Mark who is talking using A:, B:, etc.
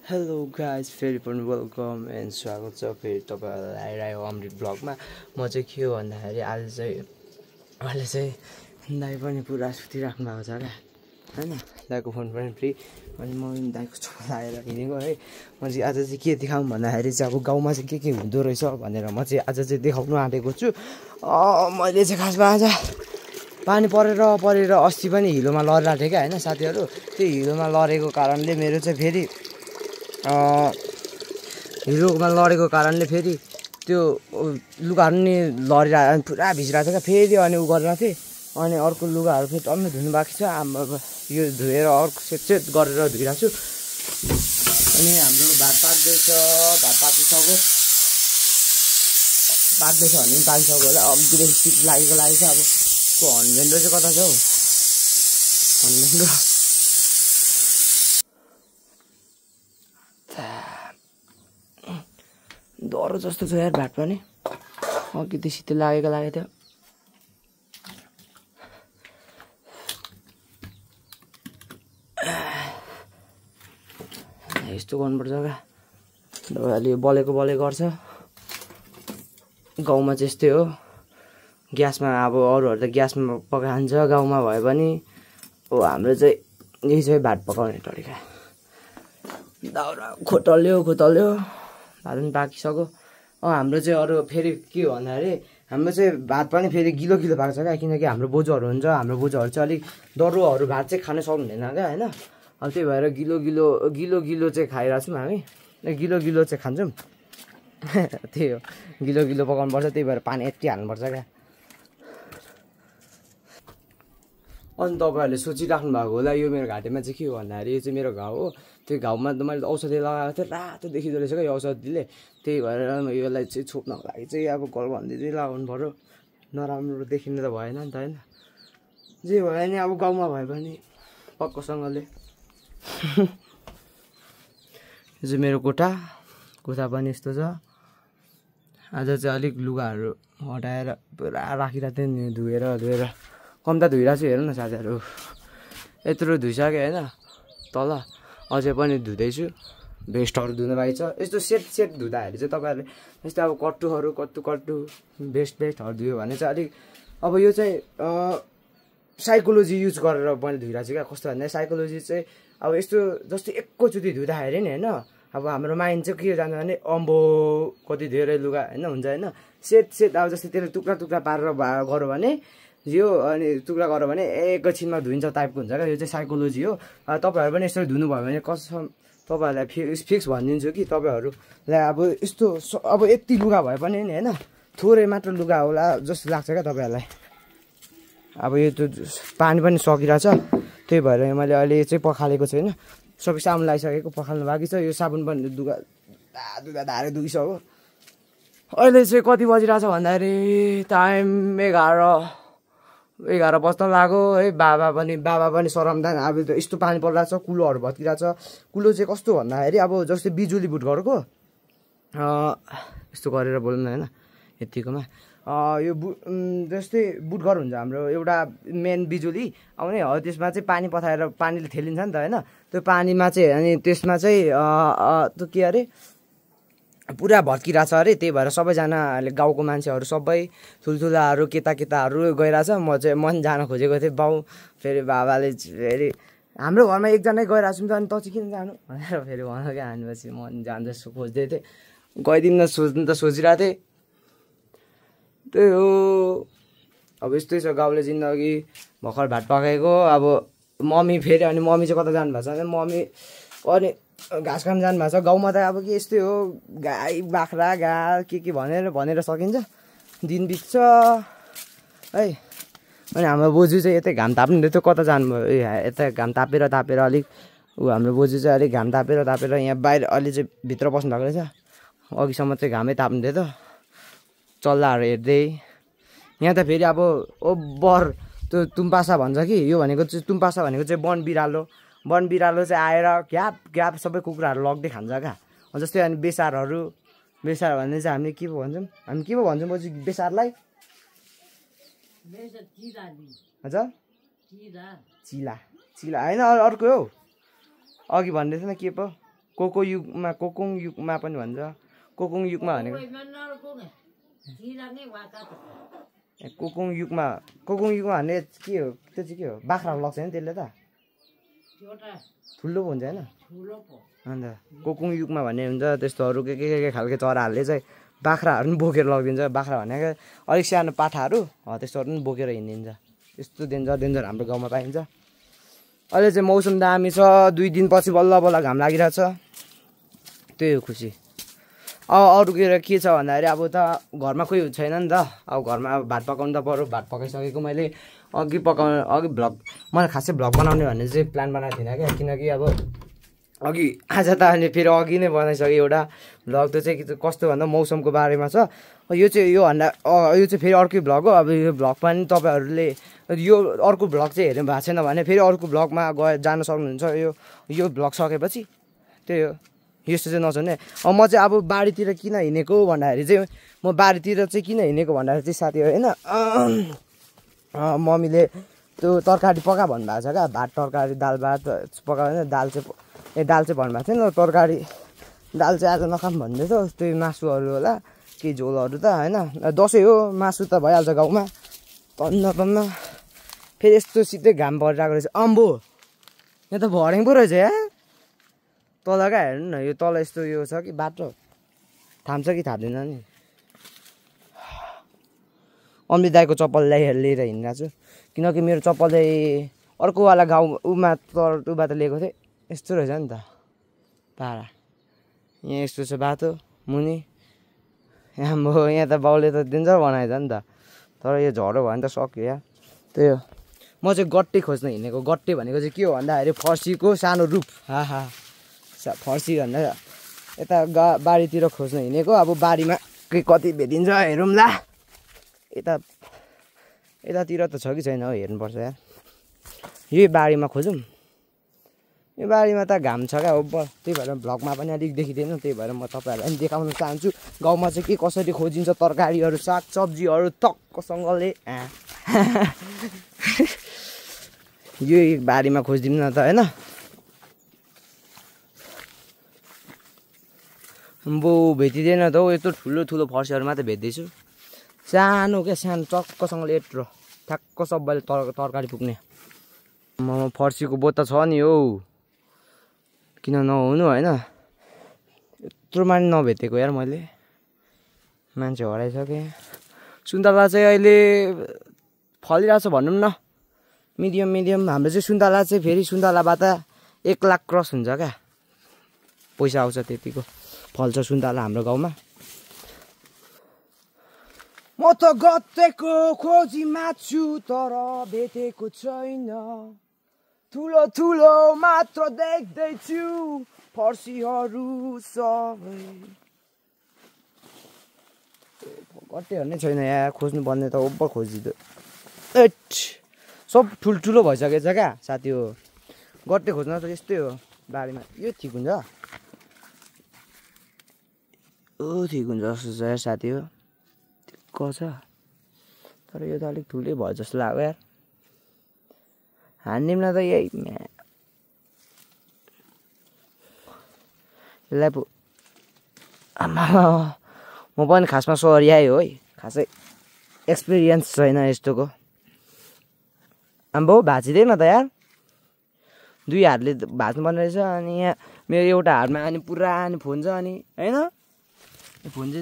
A: Hello guys फेरि पनि welcome and स्वागत छ फेरि तपाईँहरूलाई आइरहेको अमृत ब्लगमा। म चाहिँ के हो भन्दाखेरि अहिले चाहिँ दाइ पनि पुरा सुतिराख्नु भएको छ क्या होइन, दाइको फोन पनि फ्री अनि म दाइको छेउमा लागेर हिँडेको है। म चाहिँ आज चाहिँ के देखाउँ भन्दाखेरि चाहिँ अब गाउँमा चाहिँ के हुँदो रहेछ भनेर म चाहिँ आज चाहिँ देखाउनु आँटेको छु। मैले चाहिँ खासमा आज पानी परेर अस्ति पनि हिलोमा लडिरहेको थिएँ क्या होइन साथीहरू। त्यो हिलोमा लडेको कारणले मेरो चाहिँ फेरि हिलोमा लडेको कारणले फेरि त्यो लुगाहरू नि लडिरहेको पुरा भिजिरहेको थियो क्या। फेरि अनि उ गरेर थिएँ अनि अर्को लुगाहरू फेरि टम्मै धुनु बाँकी छ। यो धोएर अर्को सेट गरेर धोइरहेको छु। अनि हाम्रो भात पाक्दैछ, भात पाकिसक्यो भने पाकिसक्यो होला। अघिदेखि सिट लागेको छ। अब को हन्जेन्डो चाहिँ कता छ हौ, हन्जेन्डो डह्रो जस्तो छ यार भात पनि। अघि त्यो शीतल लागेको थियो। यस्तो गर्नुपर्छ क्या, अहिले बलेको गर्छ। गाउँमा चाहिँ यस्तै हो। ग्यासमा अब अरूहरू त ग्यासमा पकाइन्छ गाउँमा भए पनि, हाम्रो चाहिँ यही चाहिँ भात पकाउने तरिका। दाउरा खोतल्यो भात पनि पाकिसक्यो। हाम्रो चाहिँ अरू फेरि के हो भन्दाखेरि हाम्रो चाहिँ भात पनि फेरि गिलो पाक्छ क्या, किनकि हाम्रो बोजूहरू हुन्छ। हाम्रो बोजूहरू चाहिँ अलिक डह्रोहरू भात चाहिँ खानु सक्नुहुँदैन क्या होइन। अब त्यही भएर गिलो चाहिँ खाइरहेको छौँ हामी, गिलो चाहिँ खान्छौँ। त्यही हो, गिलो पकाउनुपर्छ। त्यही भएर पानी यति हाल्नुपर्छ क्या। अनि तपाईँहरूले सोचिराख्नु भएको होला यो मेरो घाँटीमा चाहिँ के हो भन्दाखेरि यो चाहिँ मेरो घाउ हो। त्यो घाउमा मैले औषधि लगाएको थिएँ, रातो देखिँदो रहेछ क्या यो औषधिले। त्यही भएर यसलाई चाहिँ छोप्नको लागि चाहिँ अब गलबन्दी चाहिँ लगाउनु पऱ्यो, नराम्रो देखिनु त भएन नि त होइन। जे भयो नि अब गाउँमा भए पनि पक्कोसँगले। यो चाहिँ मेरो कोठा पनि यस्तो छ। आज चाहिँ अलिक लुगाहरू हटाएर पुरा राखिरहेको थिएँ नि, धोएर कम त धोइरहेको छु। हेर्नु न साथीहरू, यत्रो धोइसक्यो होइन। तल अझै पनि धुँदैछु, भेस्टहरू धुनु बाँकी छ। यस्तो सेट धुँदाखेरि चाहिँ तपाईँहरूले यस्तो अब कट्टु भेस्टहरू धुयो भने चाहिँ अलिक अब यो चाहिँ साइकोलोजी युज गरेर मैले धुइरहेको छु क्या। कस्तो भन्दा साइकोलोजी चाहिँ अब यस्तो जस्तो एकैचोटि धुँदाखेरि नि होइन, अब हाम्रो माइन्ड चाहिँ के जान्छ भने अम्बो कति धेरै लुगा होइन हुन्छ होइन। सेट अब जस्तै त्यसले टुक्रा पारेर गऱ्यो भने यो अनि टुक्रा गऱ्यो भने एकैछिनमा धुइन्छ टाइपको हुन्छ क्या। यो चाहिँ साइकोलोजी हो। तपाईँहरू पनि यसरी धुनुभयो भने कसम तपाईँहरूलाई फिक्स भनिदिन्छु कि तपाईँहरूलाई अब यस्तो अब यति लुगा भए पनि नि होइन, थोरै मात्र लुगा होला जस्तो लाग्छ क्या तपाईँहरूलाई। अब यो त पानी पनि सकिरहेछ, त्यही भएर मैले अहिले चाहिँ पखालेको छैन। सबै साबुन लगाइसकेको, पखाल्नु बाँकी छ। यो साबुन पनि दुगा धारे दुगिसक्यो। अहिले चाहिँ कति बजिरहेछ भन्दाखेरि टाइम 11 बज्न लाग्यो है। बाबा पनि सरमदान। अब त यस्तो पानी परिरहेछ, कुलोहरू भत्किरहेछ। कुलो चाहिँ कस्तो भन्दाखेरि अब जस्तै बिजुली बुट गरेको यस्तो गरेर बोल्नु होइन यतिकोमा। यो जस्तै बुट घर हुन्छ हाम्रो एउटा मेन बिजुली आउने हो, त्यसमा चाहिँ पानी पठाएर पानीले थेलिन्छ नि त होइन। त्यो पानीमा चाहिँ अनि त्यसमा चाहिँ त्यो के अरे पुरा भत्किरहेछ अरे। त्यही भएर सबैजनाले गाउँको मान्छेहरू सबै ठुल्ठुलाहरू केटाहरू गइरहेछ। म पनि जान खोजेको थिएँ बाउ, फेरि बाबाले फेरि हाम्रो घरमा एकजना गइरहेको छु नि त, अनि त चाहिँ किन जानु भनेर फेरि भन्यो क्या। हामीपछि म जाँदैछु खोज्दै थिएँ, गइदिउँ न सोच्नु त सोचिरहेको थिएँ। त्यही हो, अब यस्तै छ गाउँले जिन्दगी। भर्खर भात पकाएको। अब मम्मी फेरि अनि मम्मी चाहिँ कता जानुभएको छ भने मम्मी अनि घाँस खान जानुभएको छ। गाउँमा त अब के यस्तै हो, गाई बाख्रा गाई के भनेर सकिन्छ, दिन बित्छ है। अनि हाम्रो बोजू चाहिँ यतै घाम ताप्नु थियो, कता जानुभयो यता घाम तापेर अलिक हाम्रो बोजू चाहिँ अलिक घाम तापेर यहाँ बाहिर अलि चाहिँ भित्र बस्नु भएको रहेछ। अघिसम्म चाहिँ घामै ताप्नु थियो त, चल्लाहरू हेर्दै। यहाँ त फेरि अब बर त्यो तुम्पासा भन्छ कि, यो भनेको चाहिँ तुम्पासा भनेको चाहिँ वन बिरालो चाहिँ आएर ग्याप सबै कुखुराहरू लग्दै खान्छ क्या। जस्तै अनि बेसार भने चाहिँ हामीले के पो भन्छौँ बोजू बेसारलाई हजुर चिला होइन अर्को हो। अघि भन्दै थिएन के पो कोको युगमा कोकुङ युगमा पनि भन्छ कोकुङ युगमा भनेको कोकुङ युगमा भने के हो त्यो चाहिँ के हो बाख्रा लग्छ नि त्यसले त ठुलो पो हुन्छ होइन अन्त कोकुङ युगमा भन्ने हुन्छ त्यस्तोहरू के खालको चराहरूले चाहिँ बाख्राहरू पनि बोकेर लगिदिन्छ बाख्रा भनेको अलिक सानो पाठाहरू त्यस्तोहरू पनि बोकेर हिँडिदिन्छ त्यस्तो डेन्जर हाम्रो गाउँमा पाइन्छ अहिले चाहिँ मौसम दामी छ 2 दिनपछि बल्ल बल्ल घाम लागिरहेछ त्यही हो खुसी अरू के छ भन्दाखेरि अब त घरमा कोही छैन नि त अब घरमा भात पकाउनु त पर्यो भात पकाइसकेको मैले अघि भ्लग मलाई खासै भ्लग बनाउने भन्ने चाहिँ प्लान बनाएको थिइनँ क्या किनकि अब अघि आज त अहिले फेरि अघि नै बनाइसकेँ एउटा भ्लग त्यो चाहिँ कस्तो भन्दा मौसमको बारेमा छ यो चाहिँ फेरि अर्कै भ्लग हो अब यो भ्लग पनि तपाईँहरूले यो अर्को भ्लग चाहिँ हेर्नु भएको छैन भने फेरि अर्को भ्लगमा जान सक्नुहुन्छ यो भ्लग सकेपछि त्यही हो यस्तो चाहिँ नचाउने म चाहिँ अब बारीतिर किन हिँडेको भन्दाखेरि चाहिँ म बारीतिर चाहिँ किन हिँडेको भन्दाखेरि चाहिँ साथी होइन मम्मीले त्यो तरकारी पका भन्नुभएको छ क्या भात तरकारी दाल भात पकायो दाल चाहिँ भन्नुभएको थियो नि तरकारी दाल चाहिँ आज नखाम भन्दै थियो त्यही मासुहरू होला केही झोलहरू त होइन दसैँ हो मासु त भइहाल्छ गाउँमा तन्न फेरि यस्तो सिधै घाम परिरहेको रहेछ अम्बो यहाँ त भरेङ पो रहेछ या तल क्या हेर्नु न यो तल यस्तो यो छ कि बाटो थाम्छ कि थाप्दैन नि अमृत दाईको चप्पल लिएर हिँडिरहेको छु किनकि मेरो चप्पल चाहिँ अर्कोवाला गाउँ उबाट लिएको थिएँ यस्तो रहेछ नि त पारा यहाँ यस्तो छ बाटो मुनि यहाँ त बाउले त डेन्जर बनाएछ नि त तर यो झरो भयो भने त सक्यो या त्यही हो म चाहिँ गट्टे खोज्न हिँडेको गट्टे भनेको चाहिँ के हो भन्दाखेरि फर्सीको सानो रूप फर्सी भन्दा यता बारीतिर खोज्न हिँडेको अब बारीमा कति भेटिन्छ हेरौँला यतातिर त छ कि छैन हो हेर्नुपर्छ यार यही बारीमा खोजौँ यो बारीमा त घाम छ क्या हो त्यही भएर भ्लगमा पनि अलिक देखिँदैन त्यही भएर म तपाईँहरूलाई पनि देखाउन चाहन्छु गाउँमा चाहिँ के कसरी खोजिन्छ तरकारीहरू साग सब्जीहरू टक्कसँगले यही बारीमा खोजिदिउँ न त होइन बो भेटिँदैन त हौ यत्रो ठुलो फर्सीहरू मात्रै भेट्दैछु सानो क्या सानो टक्कसँगले यत्रो ठ्याक्क सबैले तरकारी पुग्ने म फर्सीको बोट त छ नि हौ किन नहुनु होइन यत्रो मान्छे नभेटेको यार मैले मान्छे हराइसकेँ सुन्तला चाहिँ अहिले फलिरहेछ भनौँ न मिडियम हाम्रो चाहिँ सुन्तला चाहिँ फेरि सुन्तलाबाट 1 लाख क्रस हुन्छ क्या पैसा आउँछ त्यतिको फल्छ सुन्तला हाम्रो गाउँमा म त गत्तेको खोजीमा छु तर भेटेको छैन ठुलो मात्र देख्दैछु फर्सीहरू सबै गट्टेहरू नै छैन यहाँ खोज्नु पर्ने त ओभर खोजिदियो सब ठुल्ठुलो भइसकेछ क्या साथी हो गट्टे खोज्न त यस्तै हो बारीमा यो ठिक हुन्छ ठिक हुन्छ जस्तो छ यार साथी हो ठिक्क छ तर यो त अलिक ठुलै भयो जस्तो लाग्यो यार हान्दिउँ न त यही यसलाई पो आमा म पनि खासमा सरियाएँ हो है खासै एक्सपिरियन्स छैन यस्तोको आम्बो भाँचिँदैन त यार 2 हातले भाँच्नुपर्ने रहेछ अनि यहाँ मेरो एउटा हातमा अनि पुरा अनि फोन छ अनि होइन फोन चाहिँ